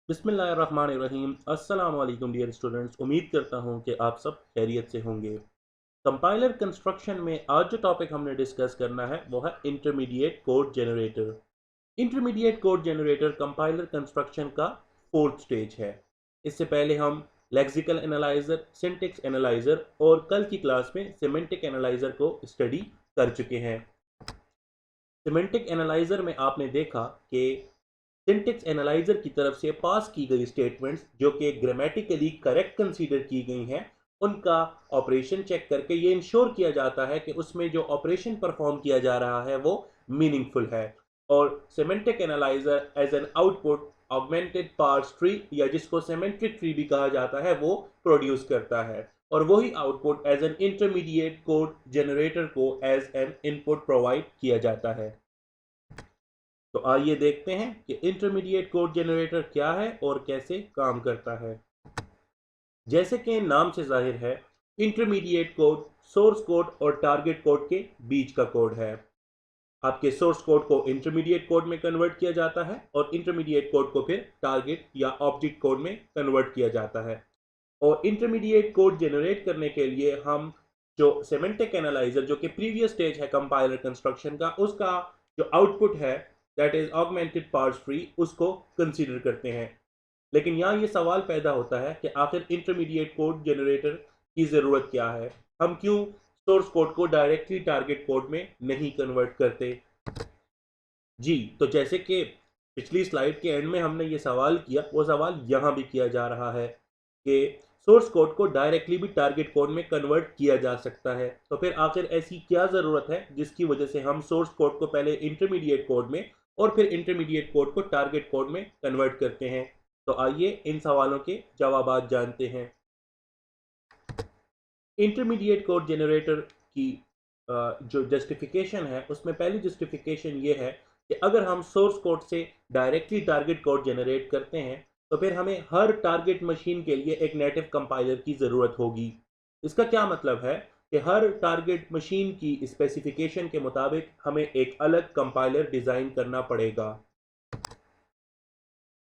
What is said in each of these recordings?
बिस्मिल्लाहिर्रहमानिर्रहीम। अस्सलाम वालेकुम डियर स्टूडेंट्स, उम्मीद करता हूँ कि आप सब खैरियत से होंगे। कंपाइलर कंस्ट्रक्शन में आज जो टॉपिक हमने डिस्कस करना है वो है intermediate code generator. Intermediate code generator compiler construction का फोर्थ स्टेज है। इससे पहले हम लेक्सिकल एनालाइजर, सिंटेक्स एनालाइजर और कल की क्लास में सिमेंटिक एनालाइजर को स्टडी कर चुके हैं। सिमेंटिक एनालाइजर में आपने देखा कि सिंटेक्स एनालाइजर की तरफ से पास की गई स्टेटमेंट्स जो कि ग्रामेटिकली करेक्ट कंसीडर की गई हैं, उनका ऑपरेशन चेक करके ये इंश्योर किया जाता है कि उसमें जो ऑपरेशन परफॉर्म किया जा रहा है वो मीनिंगफुल है। और semantic analyser as an output augmented parse tree, या जिसको सिमेंट्रिक ट्री भी कहा जाता है, वो प्रोड्यूस करता है। और वही output as an intermediate code generator को एज एन इनपुट प्रोवाइड किया जाता है। तो आइए देखते हैं कि इंटरमीडिएट कोड जनरेटर क्या है और कैसे काम करता है। जैसे कि नाम से जाहिर है, इंटरमीडिएट कोड सोर्स कोड और टारगेट कोड के बीच का कोड है। आपके सोर्स कोड को इंटरमीडिएट कोड में कन्वर्ट किया जाता है और इंटरमीडिएट कोड को फिर टारगेट या ऑब्जेक्ट कोड में कन्वर्ट किया जाता है। और इंटरमीडिएट कोड जनरेट करने के लिए हम जो सिमेंटिक एनालाइजर, जो कि प्रीवियस स्टेज है कंपाइलर कंस्ट्रक्शन का, उसका जो आउटपुट है that is augmented parse tree, उसको कंसीडर करते हैं। लेकिन यहाँ ये सवाल पैदा होता है कि आखिर इंटरमीडिएट कोड जनरेटर की ज़रूरत क्या है। हम क्यों सोर्स कोड को डायरेक्टली टारगेट कोड में नहीं कन्वर्ट करते। जी, तो जैसे कि पिछली स्लाइड के एंड में हमने ये सवाल किया, वो सवाल यहाँ भी किया जा रहा है कि सोर्स कोड को डायरेक्टली भी टारगेट कोड में कन्वर्ट किया जा सकता है। तो फिर आखिर ऐसी क्या ज़रूरत है जिसकी वजह से हम सोर्स कोड को पहले इंटरमीडिएट कोड में और फिर इंटरमीडिएट कोड को टारगेट कोड में कन्वर्ट करते हैं। तो आइए इन सवालों के जवाब जानते हैं। इंटरमीडिएट कोड जनरेटर की जो जस्टिफिकेशन है, उसमें पहली जस्टिफिकेशन ये है कि अगर हम सोर्स कोड से डायरेक्टली टारगेट कोड जनरेट करते हैं तो फिर हमें हर टारगेट मशीन के लिए एक नेटिव कंपाइलर की ज़रूरत होगी। इसका क्या मतलब है कि हर टारगेट मशीन की स्पेसिफिकेशन के मुताबिक हमें एक अलग कंपाइलर डिज़ाइन करना पड़ेगा।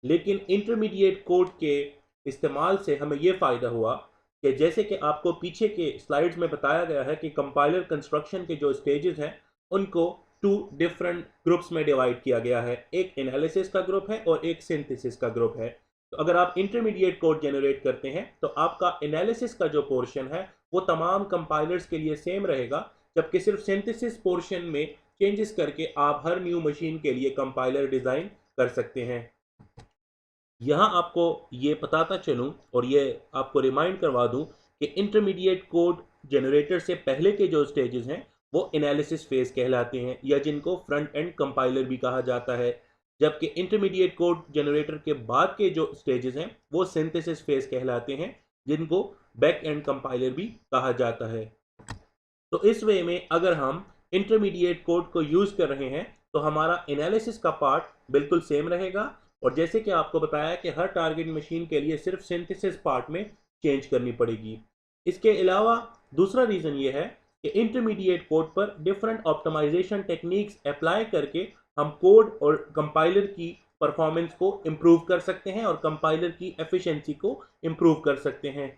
लेकिन इंटरमीडिएट कोड के इस्तेमाल से हमें यह फ़ायदा हुआ कि जैसे कि आपको पीछे के स्लाइड्स में बताया गया है कि कंपाइलर कंस्ट्रक्शन के जो स्टेजेस हैं उनको टू डिफरेंट ग्रुप्स में डिवाइड किया गया है। एक एनालिसिस का ग्रुप है और एक सिंथेसिस का ग्रुप है। तो अगर आप इंटरमीडिएट कोड जनरेट करते हैं तो आपका एनालिसिस का जो पोर्शन है वो तमाम कंपाइलर्स के लिए सेम रहेगा, जबकि सिर्फ सिंथेसिस पोर्शन में चेंजेस करके आप हर न्यू मशीन के लिए कंपाइलर डिज़ाइन कर सकते हैं। यहाँ आपको ये बताता चलूँ और ये आपको रिमाइंड करवा दूँ कि इंटरमीडिएट कोड जनरेटर से पहले के जो स्टेजेस हैं वो एनालिसिस फेज कहलाते हैं, या जिनको फ्रंट एंड कंपाइलर भी कहा जाता है। जबकि इंटरमीडिएट कोड जनरेटर के बाद के जो स्टेजेस हैं वो सिंथेसिस फेज कहलाते हैं, जिनको बैक एंड कंपाइलर भी कहा जाता है। तो इस वे में अगर हम इंटरमीडिएट कोड को यूज़ कर रहे हैं तो हमारा एनालिसिस का पार्ट बिल्कुल सेम रहेगा, और जैसे कि आपको बताया कि हर टारगेट मशीन के लिए सिर्फ सिंथेसिस पार्ट में चेंज करनी पड़ेगी। इसके अलावा दूसरा रीज़न ये है कि इंटरमीडिएट कोड पर डिफरेंट ऑप्टिमाइजेशन टेक्निक्स अप्लाई करके हम कोड और कंपाइलर की परफॉर्मेंस को इम्प्रूव कर सकते हैं और कंपाइलर की एफिशिएंसी को इम्प्रूव कर सकते हैं।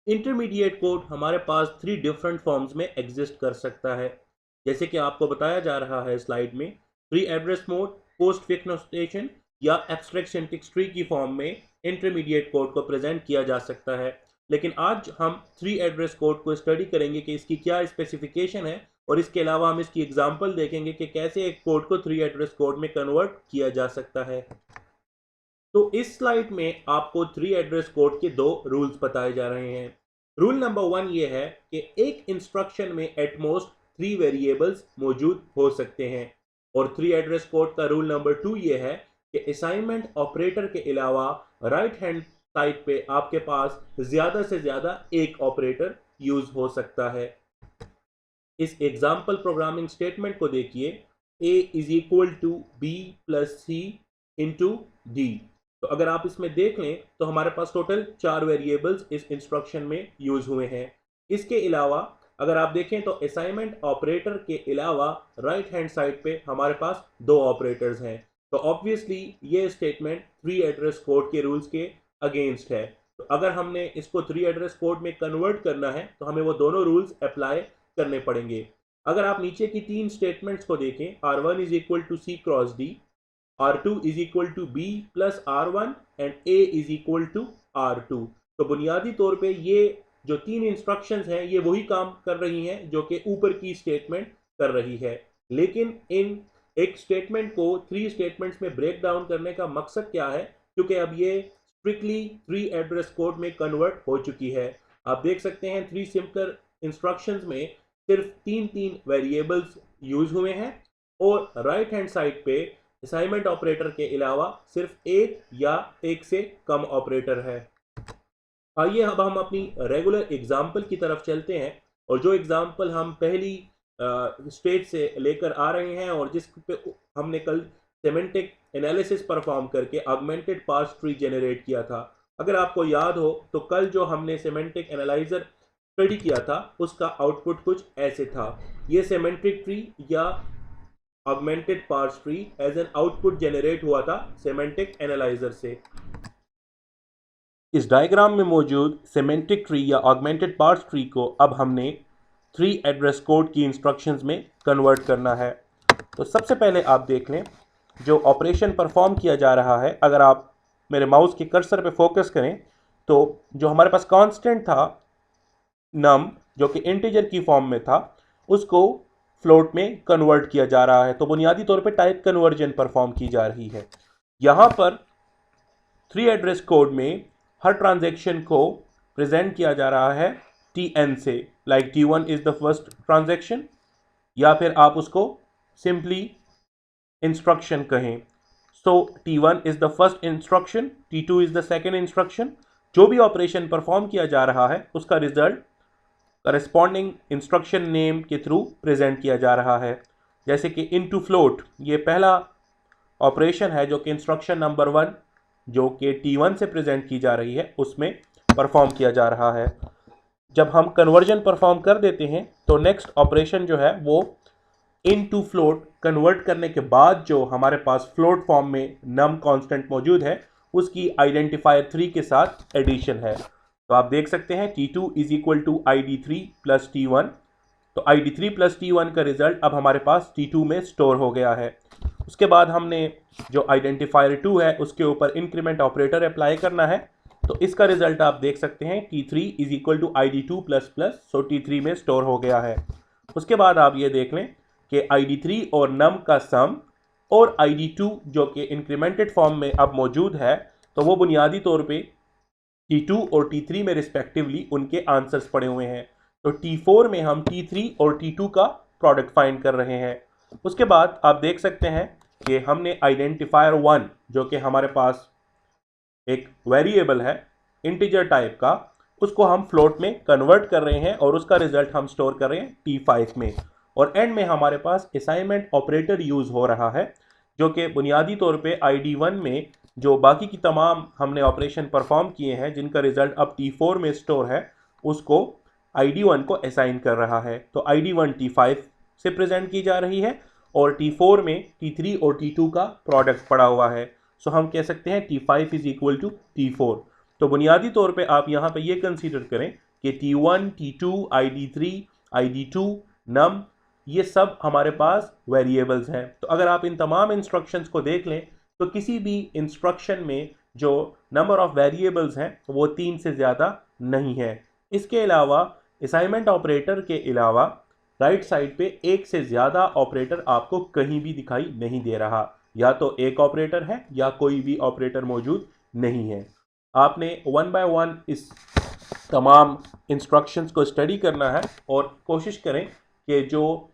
इंटरमीडिएट कोड हमारे पास 3 डिफरेंट फॉर्म्स में एग्जिस्ट कर सकता है, जैसे कि आपको बताया जा रहा है स्लाइड में। Pre address mode, post fix notation या एब्स्ट्रैक्ट सिंटैक्स ट्री की फॉर्म में इंटरमीडिएट कोड को प्रेजेंट किया जा सकता है। लेकिन आज हम 3 एड्रेस कोड को स्टडी करेंगे कि इसकी क्या स्पेसिफिकेशन है, और इसके अलावा हम इसकी एग्जांपल देखेंगे कि कैसे एक कोड को 3 एड्रेस कोड में कन्वर्ट किया जा सकता है। तो इस स्लाइड में आपको 3 एड्रेस कोड के 2 रूल्स बताए जा रहे हैं। रूल नंबर 1 ये है कि एक इंस्ट्रक्शन में एटमोस्ट 3 वेरिएबल्स मौजूद हो सकते हैं। और 3 एड्रेस कोड का रूल नंबर 2 ये है कि असाइनमेंट ऑपरेटर के अलावा राइट हैंड साइड पे आपके पास ज़्यादा से ज़्यादा एक ऑपरेटर यूज़ हो सकता है। इस एग्जाम्पल प्रोग्रामिंग स्टेटमेंट को देखिए, a is equal to B plus C into D. तो अगर आप इसमें देख लें तो हमारे पास टोटल 4 वेरिएबल्स इस इंस्ट्रक्शन में यूज हुए हैं। इसके अलावा अगर आप देखें तो असाइनमेंट ऑपरेटर के अलावा राइट हैंड साइड पे हमारे पास 2 ऑपरेटर्स हैं। तो ऑब्वियसली ये स्टेटमेंट 3 एड्रेस कोड के रूल्स के अगेंस्ट है। तो अगर हमने इसको 3 एड्रेस कोड में कन्वर्ट करना है तो हमें वो दोनों रूल्स अप्लाई करने पड़ेंगे। अगर आप नीचे की 3 स्टेटमेंट्स को देखें, R1 is equal to C cross D, R2 is equal to B plus R1 and A is equal to R2। तो बुनियादी तौर पे ये जो 3 इंस्ट्रक्शंस हैं ये वही काम कर रही हैं जो कि ऊपर की स्टेटमेंट कर रही है, लेकिन इन एक स्टेटमेंट को 3 स्टेटमेंट्स में ब्रेक डाउन करने का मकसद क्या है, क्योंकि अब ये स्ट्रिक्टली 3 एड्रेस कोड में कन्वर्ट हो चुकी है। आप देख सकते हैं 3 सिंपल इंस्ट्रक्शंस में सिर्फ 3 वेरिएबल्स यूज हुए हैं और राइट हैंड साइड पे असाइनमेंट ऑपरेटर के अलावा सिर्फ एक या एक से कम ऑपरेटर है। आइए अब हम अपनी रेगुलर एग्जाम्पल की तरफ चलते हैं, और जो एग्जाम्पल हम पहली स्टेज से लेकर आ रहे हैं और जिस पे हमने कल सेमेंटिक एनालिसिस परफॉर्म करके ऑगमेंटेड पार्स ट्री जनरेट किया था। अगर आपको याद हो तो कल जो हमने सेमेंटिक एनालाइजर स्टडी किया था उसका आउटपुट कुछ ऐसे था। ये सेमेंटिक ट्री या augmented parse tree as an output generate हुआ था सेमेंटिक एनालाइजर से। इस डायग्राम में मौजूद सेमेंटिक ट्री या ऑगमेंटेड पार्स ट्री को अब हमने 3 एड्रेस कोड की इंस्ट्रक्शंस में कन्वर्ट करना है। तो सबसे पहले आप देख लें जो ऑपरेशन परफॉर्म किया जा रहा है। अगर आप मेरे माउस के कर्सर पे फोकस करें तो जो हमारे पास कांस्टेंट था नम, जो कि इंटीजर की फॉर्म में था, उसको फ्लोट में कन्वर्ट किया जा रहा है। तो बुनियादी तौर पे टाइप कन्वर्जन परफॉर्म की जा रही है। यहाँ पर 3 एड्रेस कोड में हर ट्रांजैक्शन को प्रेजेंट किया जा रहा है Tn से, like T1 is the first transaction, या फिर आप उसको सिंपली इंस्ट्रक्शन कहें। सो T1 is the first instruction, T2 is the second instruction. जो भी ऑपरेशन परफॉर्म किया जा रहा है उसका रिजल्ट करस्पॉन्डिंग इंस्ट्रक्शन नेम के थ्रू प्रेजेंट किया जा रहा है। जैसे कि इनटू फ्लोट, ये पहला ऑपरेशन है जो कि इंस्ट्रक्शन नंबर 1 जो कि T1 से प्रेजेंट की जा रही है उसमें परफॉर्म किया जा रहा है। जब हम कन्वर्जन परफॉर्म कर देते हैं तो नेक्स्ट ऑपरेशन जो है वो इनटू फ्लोट कन्वर्ट करने के बाद जो हमारे पास फ्लोट फॉर्म में नम कांस्टेंट मौजूद है उसकी आइडेंटिफायर 3 के साथ एडिशन है। तो आप देख सकते हैं T2 is equal to ID3 plus T1। तो ID3 प्लस T1 का रिजल्ट अब हमारे पास T2 में स्टोर हो गया है। उसके बाद हमने जो आइडेंटिफायर 2 है उसके ऊपर इंक्रीमेंट ऑपरेटर अप्लाई करना है। तो इसका रिजल्ट आप देख सकते हैं T3 is equal to ID2 plus plus, so T3 में स्टोर हो गया है। उसके बाद आप ये देख लें कि ID3 और नम का सम और ID2 जो कि इंक्रीमेंटेड फॉर्म में अब मौजूद है, तो वो बुनियादी तौर पे T2 और T3 में रिस्पेक्टिवली उनके आंसर्स पड़े हुए हैं। तो T4 में हम T3 और T2 का प्रोडक्ट फाइंड कर रहे हैं। उसके बाद आप देख सकते हैं कि हमने आइडेंटिफायर 1 जो कि हमारे पास एक वेरिएबल है इंटीजर टाइप का, उसको हम फ्लोट में कन्वर्ट कर रहे हैं और उसका रिजल्ट हम स्टोर कर रहे हैं T5 में। और एंड में हमारे पास असाइनमेंट ऑपरेटर यूज हो रहा है जो कि बुनियादी तौर पे ID1 में जो बाकी की तमाम हमने ऑपरेशन परफॉर्म किए हैं जिनका रिजल्ट अब T4 में स्टोर है उसको ID1 को असाइन कर रहा है। तो ID1 T5 से प्रेजेंट की जा रही है और T4 में T3 और T2 का प्रोडक्ट पड़ा हुआ है। सो हम कह सकते हैं T5 is equal to T4। तो बुनियादी तौर पे आप यहाँ पे ये कंसीडर करें कि T1, T2, ID3, ID2, नम, ये सब हमारे पास वेरिएबल्स हैं। तो अगर आप इन तमाम इंस्ट्रक्शंस को देख लें तो किसी भी इंस्ट्रक्शन में जो नंबर ऑफ वेरिएबल्स हैं वो 3 से ज़्यादा नहीं है। इसके अलावा असाइनमेंट ऑपरेटर के अलावा राइट साइड पे एक से ज़्यादा ऑपरेटर आपको कहीं भी दिखाई नहीं दे रहा, या तो एक ऑपरेटर है या कोई भी ऑपरेटर मौजूद नहीं है। आपने 1 बाय 1 इस तमाम इंस्ट्रक्शंस को स्टडी करना है और कोशिश करें कि जो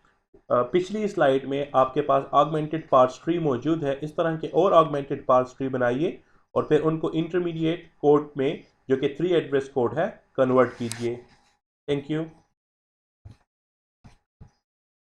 पिछली स्लाइड में आपके पास ऑगमेंटेड पार्स ट्री मौजूद है इस तरह के और ऑगमेंटेड पार्स ट्री बनाइए और फिर उनको इंटरमीडिएट कोड में जो कि 3 एड्रेस कोड है कन्वर्ट कीजिए। Thank you.